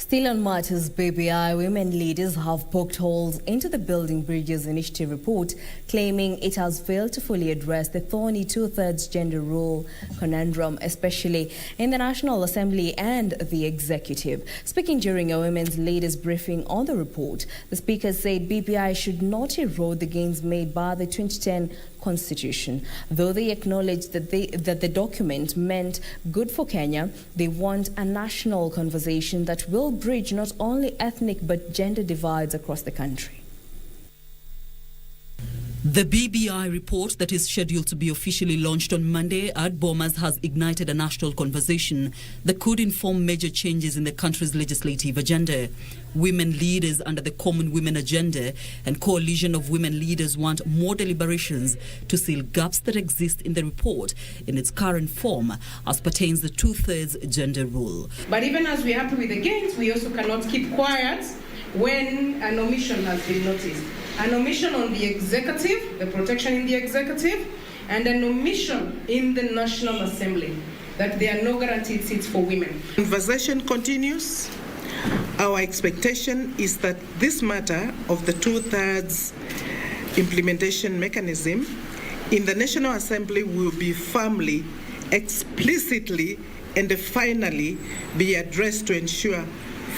Still on matters BBI, women leaders have poked holes into the Building Bridges Initiative report, claiming it has failed to fully address the thorny two-thirds gender role conundrum, especially in the National Assembly and the Executive. Speaking during a women's leaders briefing on the report, the speaker said BBI should not erode the gains made by the 2010 Constitution. Though they acknowledged that the document meant good for Kenya, they want a national conversation that will bridge not only ethnic but gender divides across the country. The BBI report that is scheduled to be officially launched on Monday at Bomas has ignited a national conversation that could inform major changes in the country's legislative agenda. Women leaders under the Common Women Agenda and Coalition of Women Leaders want more deliberations to seal gaps that exist in the report in its current form as pertains the two-thirds gender rule. But even as we're happy with the gains, we also cannot keep quiet when an omission has been noticed. An omission on the executive, the protection in the executive, and an omission in the National Assembly, that there are no guaranteed seats for women. Conversation continues. Our expectation is that this matter of the two-thirds implementation mechanism in the National Assembly will be firmly, explicitly, and finally be addressed to ensure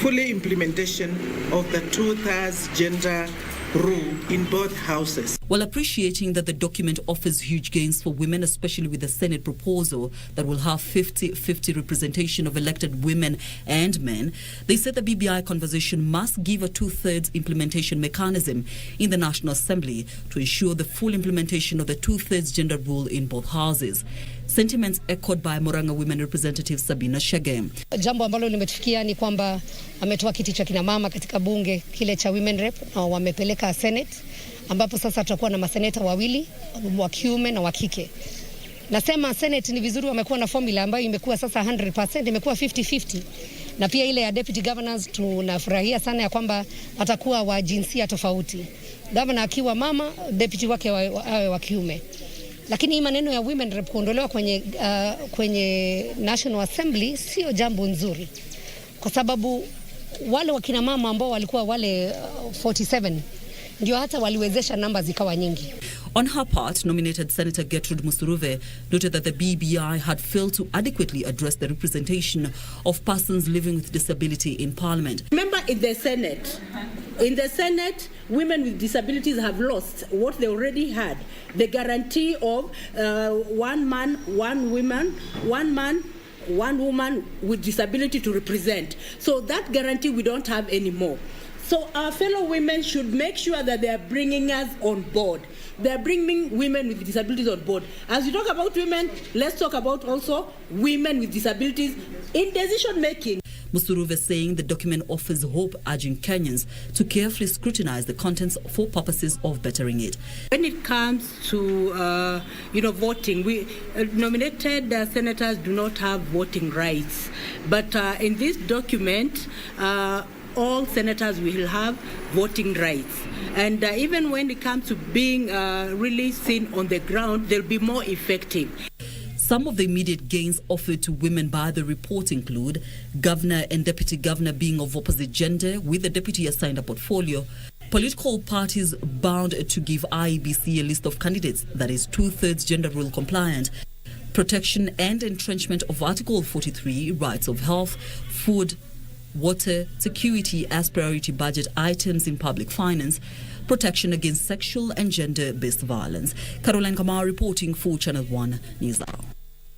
fully implementation of the two-thirds gender rule in both houses. While appreciating that the document offers huge gains for women, especially with the Senate proposal that will have 50-50 representation of elected women and men, they said the BBI conversation must give a two-thirds implementation mechanism in the National Assembly to ensure the full implementation of the two-thirds gender rule in both houses. Sentiments echoed by Murang'a Women Representative Sabina Shege. Jambo ambalo limetufikia ni kwamba ametoa kiti cha kina mama katika bunge kile cha Women Rep na wamepeleka Senate, ambapo sasa tutakuwa na maseneta wawili wa kiume na wa kike. Nasema Senate ni vizuri wamekuwa na formula ambayo imekuwa sasa 100%, imekuwa 50-50. Na pia ile ya deputy governors tunafurahia sana ya kwamba atakuwa wa jinsia tofauti. Governor akiwa mama, deputy wake awe wa kiume. Lakini hii maneno ya women rep kuondolewa kwenye National Assembly sio jambo nzuri, kwa sababu wale wakina mama ambao walikuwa wale 47 ndio hata waliwezesha namba zikawa nyingi. On her part, nominated Senator Gertrude Musuruve noted that the BBI had failed to adequately address the representation of persons living with disability in Parliament. Remember, in the Senate, women with disabilities have lost what they already had, the guarantee of one man, one woman with disability to represent. So that guarantee we don't have anymore. So our fellow women should make sure that they are bringing us on board. They are bringing women with disabilities on board. As we talk about women, let's talk about also women with disabilities in decision making. Musuruve saying the document offers hope, urging Kenyans to carefully scrutinize the contents for purposes of bettering it. When it comes to voting, we nominated senators do not have voting rights, but in this document, all senators will have voting rights. And even when it comes to being really seen on the ground, they'll be more effective. Some of the immediate gains offered to women by the report include governor and deputy governor being of opposite gender, with the deputy assigned a portfolio, political parties bound to give IEBC a list of candidates that is two-thirds gender rule compliant, protection and entrenchment of Article 43, rights of health, food, water, security as priority budget items in public finance, protection against sexual and gender-based violence. Caroline Kamau reporting for Channel 1 News Hour.